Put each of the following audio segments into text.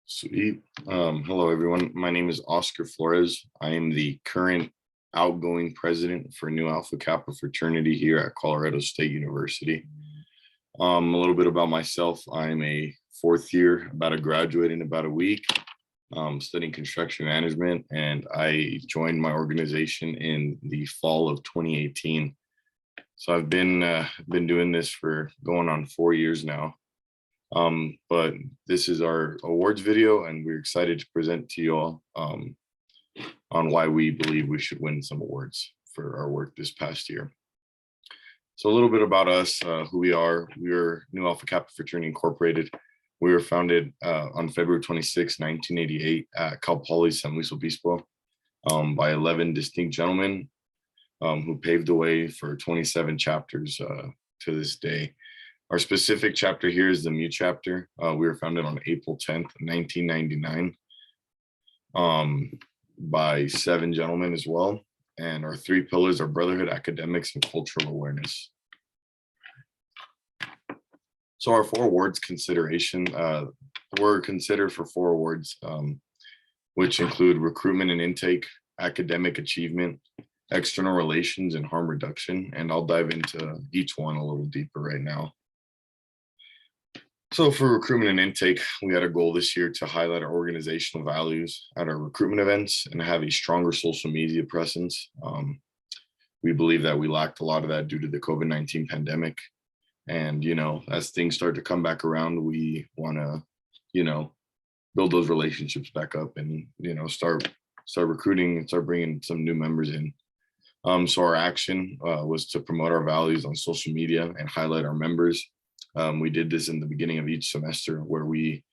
Sweet. Hello, everyone. My name is Oscar Flores. I am the current outgoing president for New Alpha Kappa Fraternity here at Colorado State University. A little bit about myself. I'm a fourth year, about to graduate in about a week, studying construction management, and I joined my organization in the fall of 2018. So I've been doing this for going on 4 years now. But this is our awards video, and we're excited to present to you all on why we believe we should win some awards for our work this past year. So a little bit about us, who we are. We are New Alpha Kappa Fraternity Incorporated. We were founded on February 26, 1988 at Cal Poly San Luis Obispo by 11 distinct gentlemen who paved the way for 27 chapters to this day. Our specific chapter here is the Mu chapter. We were founded on April 10th, 1999 by 7 gentlemen as well. And our 3 pillars are brotherhood, academics, and cultural awareness. So our 4 awards consideration, we're considered for 4 awards, which include recruitment and intake, academic achievement, external relations, and harm reduction. And I'll dive into each one a little deeper right now. So for recruitment and intake, we had a goal this year to highlight our organizational values at our recruitment events and have a stronger social media presence. We believe that we lacked a lot of that due to the COVID-19 pandemic. And, as things start to come back around, we want to, build those relationships back up and, start recruiting and start bringing some new members in. So our action was to promote our values on social media and highlight our members. We did this in the beginning of each semester where we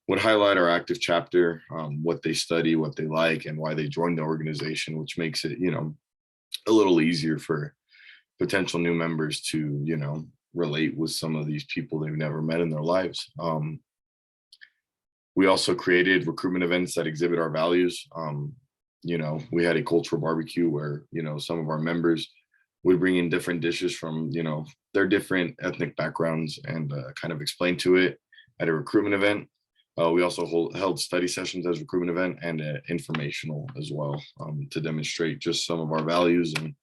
would highlight our active chapter, what they study, what they like, and why they joined the organization, which makes it, a little easier for potential new members to, relate with some of these people they've never met in their lives. We also created recruitment events that exhibit our values. We had a cultural barbecue where, some of our members would bring in different dishes from, their different ethnic backgrounds and kind of explain to it at a recruitment event. We also held study sessions as a recruitment event and informational as well to demonstrate just some of our values and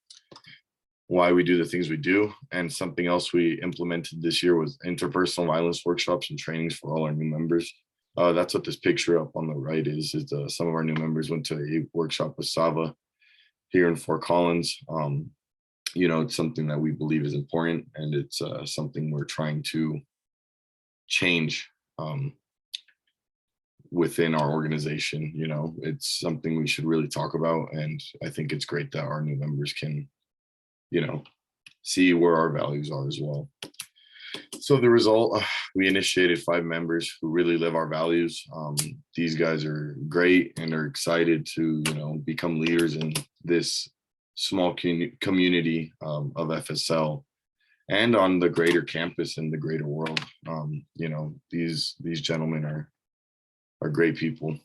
why we do the things we do. And something else we implemented this year was interpersonal violence workshops and trainings for all our new members. That's what this picture up on the right is some of our new members went to a workshop with Sava here in Fort Collins. It's something that we believe is important, and it's something we're trying to change within our organization. It's something we should really talk about, and I think it's great that our new members can, see where our values are as well. So the result, we initiated 5 members who really live our values. These guys are great and are excited to, become leaders in this small community of FSL and on the greater campus and the greater world. These gentlemen are great people.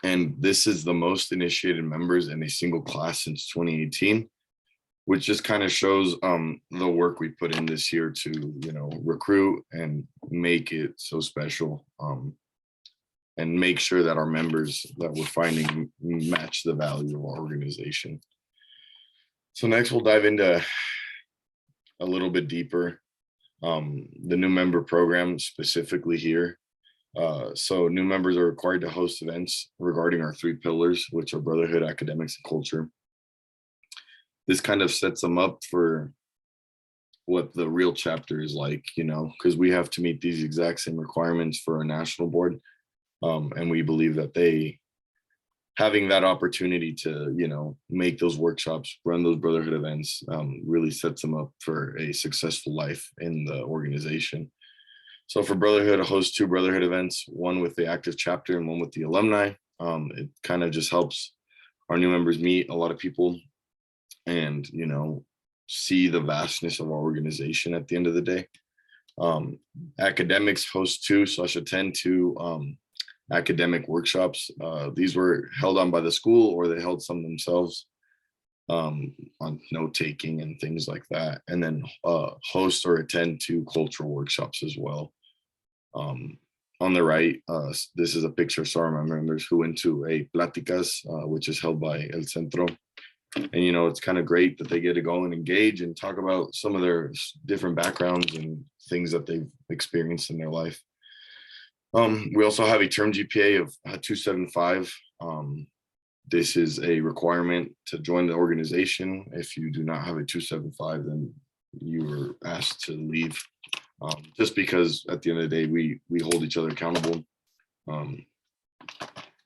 And this is the most initiated members in a single class since 2018, which just kind of shows the work we put in this year to, recruit and make it so special. And make sure that our members that we're finding match the value of our organization. So next we'll dive into a little bit deeper, the new member program specifically here. So new members are required to host events regarding our 3 pillars, which are brotherhood, academics, and culture. This kind of sets them up for what the real chapter is like, because we have to meet these exact same requirements for our national board. And we believe that having that opportunity to, make those workshops, run those brotherhood events, really sets them up for a successful life in the organization. So for brotherhood, I host 2 brotherhood events, one with the active chapter and one with the alumni. It kind of just helps our new members meet a lot of people and, see the vastness of our organization at the end of the day. Academics host 2/attend 2 academic workshops. These were held on by the school, or they held some themselves on note taking and things like that. And then host or attend 2 cultural workshops as well. On the right, this is a picture of some of my members who went to a Pláticas, which is held by El Centro. And, it's kind of great that they get to go and engage and talk about some of their different backgrounds and things that they've experienced in their life. We also have a term GPA of 275. This is a requirement to join the organization. If you do not have a 275, then you are asked to leave. Just because at the end of the day, we hold each other accountable. And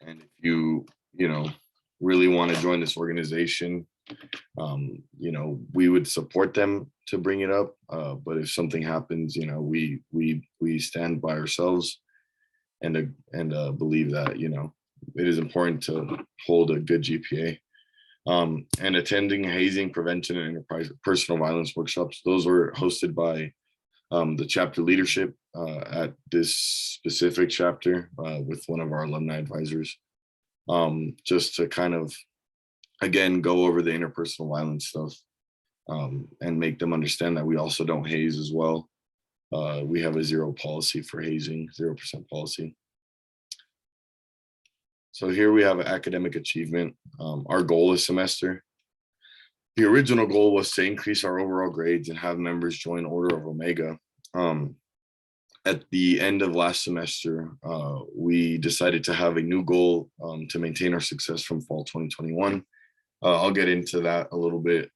if you really want to join this organization, we would support them to bring it up. But if something happens, we stand by ourselves and believe that, it is important to hold a good GPA. And attending hazing prevention and interpersonal violence workshops. Those were hosted by the chapter leadership at this specific chapter with one of our alumni advisors, just to kind of, again, go over the interpersonal violence stuff and make them understand that we also don't haze as well. We have a 0 policy for hazing, 0% policy. So here we have academic achievement. Our goal this semester, the original goal was to increase our overall grades and have members join Order of Omega. At the end of last semester, we decided to have a new goal to maintain our success from fall 2021. I'll get into that a little bit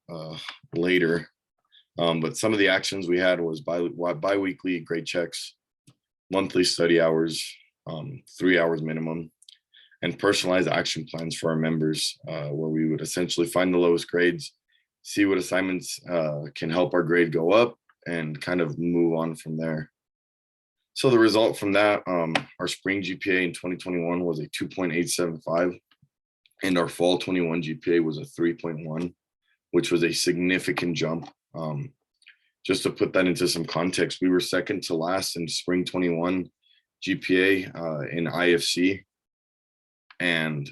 later. But some of the actions we had was bi-weekly grade checks, monthly study hours, 3 hours minimum, and personalized action plans for our members, where we would essentially find the lowest grades, see what assignments can help our grade go up, and kind of move on from there. So the result from that, our spring GPA in 2021 was a 2.875, and our fall 21 GPA was a 3.1, which was a significant jump. Just to put that into some context, we were second to last in spring 21 GPA in IFC. And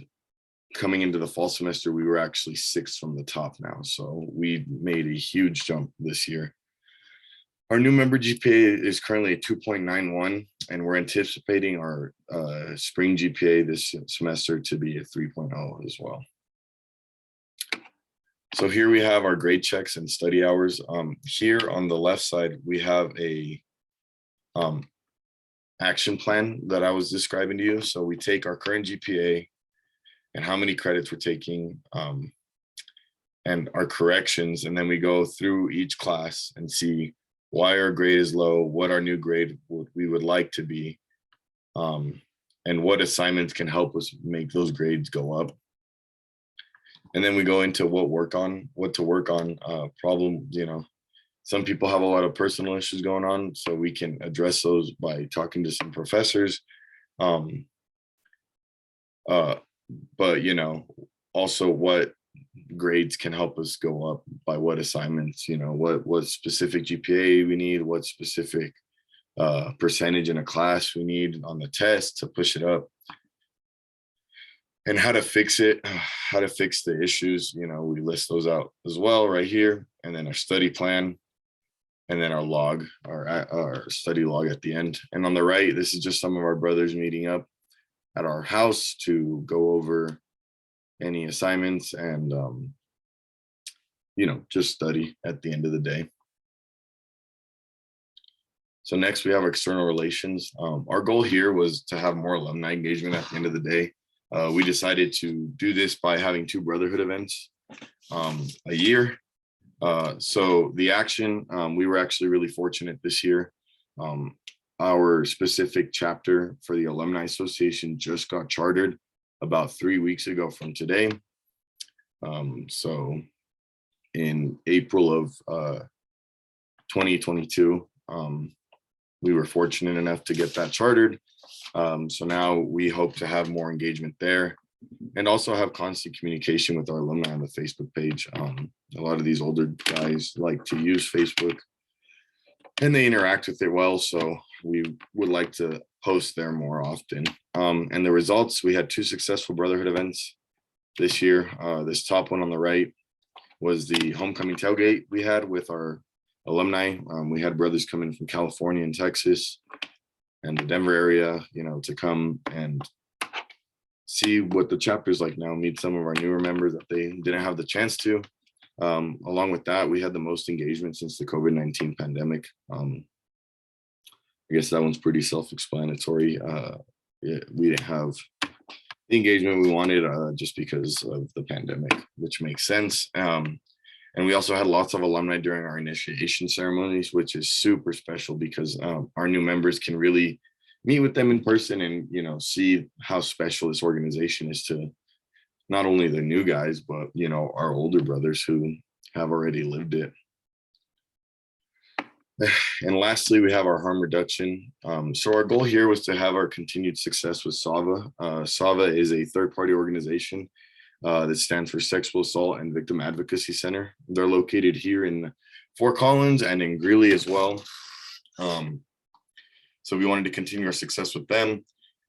coming into the fall semester, we were actually 6th from the top now. So we made a huge jump this year. Our new member GPA is currently a 2.91, and we're anticipating our spring GPA this semester to be a 3.0 as well. So here we have our grade checks and study hours. Here on the left side, we have a action plan that I was describing to you. So we take our current GPA and how many credits we're taking and our corrections, and then we go through each class and see why our grade is low, what our new grade we would like to be, and what assignments can help us make those grades go up. And then we go into what to work on. Some people have a lot of personal issues going on, so we can address those by talking to some professors. But also what grades can help us go up by what assignments, what specific GPA we need, what specific percentage in a class we need on the test to push it up, and how to fix it, how to fix the issues. We list those out as well right here, and then our study plan, and then our log, our study log at the end. And on the right, this is just some of our brothers meeting up at our house to go over any assignments and, just study at the end of the day. So next we have external relations. Our goal here was to have more alumni engagement at the end of the day. We decided to do this by having 2 brotherhood events a year. So the action, we were actually really fortunate this year. Our specific chapter for the Alumni Association just got chartered about 3 weeks ago from today. So in April of 2022, we were fortunate enough to get that chartered. So now we hope to have more engagement there and also have constant communication with our alumni on the Facebook page. A lot of these older guys like to use Facebook and they interact with it well. So we would like to post there more often. And the results, we had 2 successful brotherhood events this year. This top one on the right was the homecoming tailgate we had with our alumni. We had brothers coming from California and Texas. and the Denver area, to come and see what the chapter's like now, meet some of our newer members that they didn't have the chance to. Along with that, we had the most engagement since the COVID-19 pandemic. I guess that one's pretty self-explanatory. We didn't have the engagement we wanted just because of the pandemic, which makes sense. And we also had lots of alumni during our initiation ceremonies, which is super special because our new members can really meet with them in person and, see how special this organization is to not only the new guys, but, our older brothers who have already lived it. And lastly, we have our harm reduction. So our goal here was to have our continued success with SAVA. SAVA is a third-party organization that stands for Sexual Assault and Victim Advocacy Center. They're located here in Fort Collins and in Greeley as well. So we wanted to continue our success with them,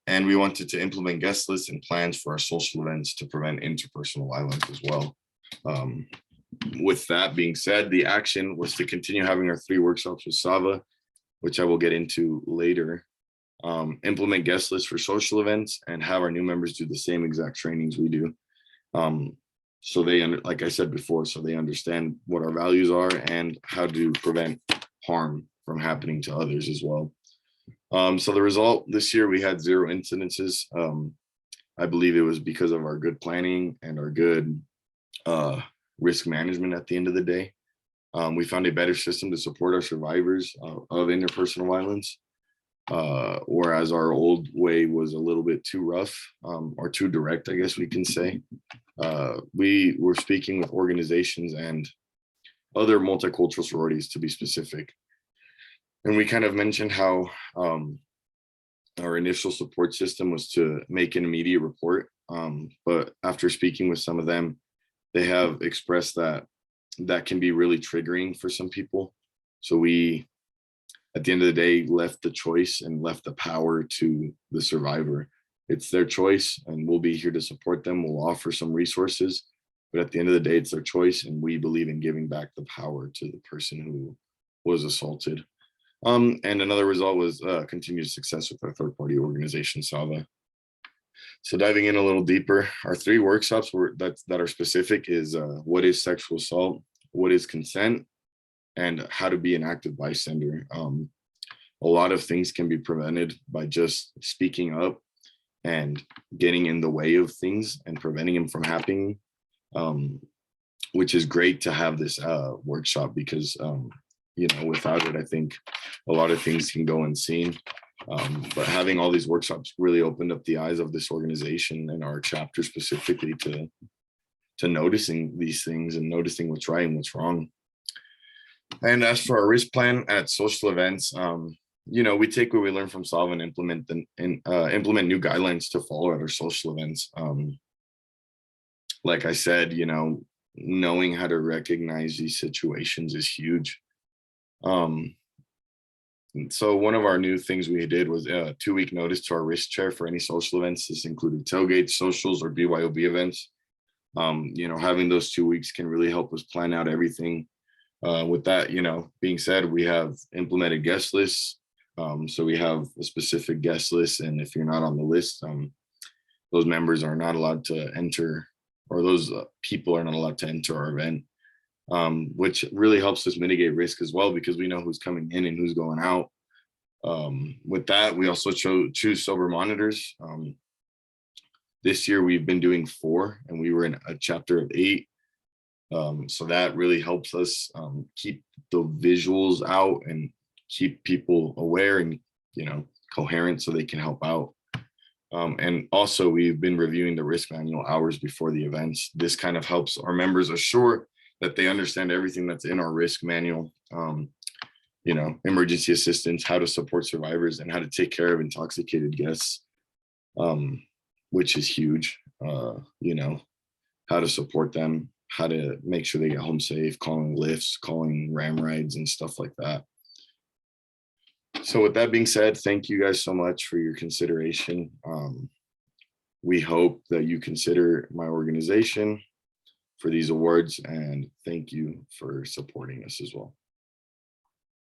and we wanted to implement guest lists and plans for our social events to prevent interpersonal violence as well. With that being said, the action was to continue having our 3 workshops with SAVA, which I will get into later, implement guest lists for social events, and have our new members do the same exact trainings we do. So they, like I said before, so they understand what our values are and how to prevent harm from happening to others as well. So the result this year, we had 0 incidences. I believe it was because of our good planning and our good risk management at the end of the day. We found a better system to support our survivors of interpersonal violence, whereas our old way was a little bit too rough or too direct, I guess we can say. We were speaking with organizations and other multicultural sororities, to be specific. And we kind of mentioned how our initial support system was to make an immediate report. But after speaking with some of them, they have expressed that that can be really triggering for some people. So we, at the end of the day, left the choice and left the power to the survivor. It's their choice, and we'll be here to support them. We'll offer some resources, but at the end of the day, it's their choice, and we believe in giving back the power to the person who was assaulted. And another result was continued success with our third-party organization, SAVA. So diving in a little deeper, our 3 workshops that are specific is what is sexual assault, what is consent, and how to be an active bystander. A lot of things can be prevented by just speaking up and getting in the way of things and preventing them from happening, which is great to have this workshop because, without it, I think a lot of things can go unseen. But having all these workshops really opened up the eyes of this organization and our chapter specifically to noticing these things and noticing what's right and what's wrong. And as for our risk plan at social events, we take what we learn from SAVA and implement new guidelines to follow at our social events. Like I said, knowing how to recognize these situations is huge. So one of our new things we did was a 2-week notice to our risk chair for any social events. This included tailgates, socials, or BYOB events. Having those 2 weeks can really help us plan out everything. With that, being said, we have implemented guest lists. So we have a specific guest list, and if you're not on the list, those members are not allowed to enter, or those people are not allowed to enter our event. Which really helps us mitigate risk as well, because we know who's coming in and who's going out. With that, we also choose sober monitors. This year we've been doing 4, and we were in a chapter of 8. So that really helps us keep the visuals out and keep people aware and coherent so they can help out. And also we've been reviewing the risk manual hours before the events. This kind of helps our members assure that they understand everything that's in our risk manual, emergency assistance, how to support survivors, and how to take care of intoxicated guests, which is huge. How to support them, how to make sure they get home safe, calling lifts, calling ram rides, and stuff like that. So with that being said, thank you guys so much for your consideration. We hope that you consider my organization for these awards, and thank you for supporting us as well.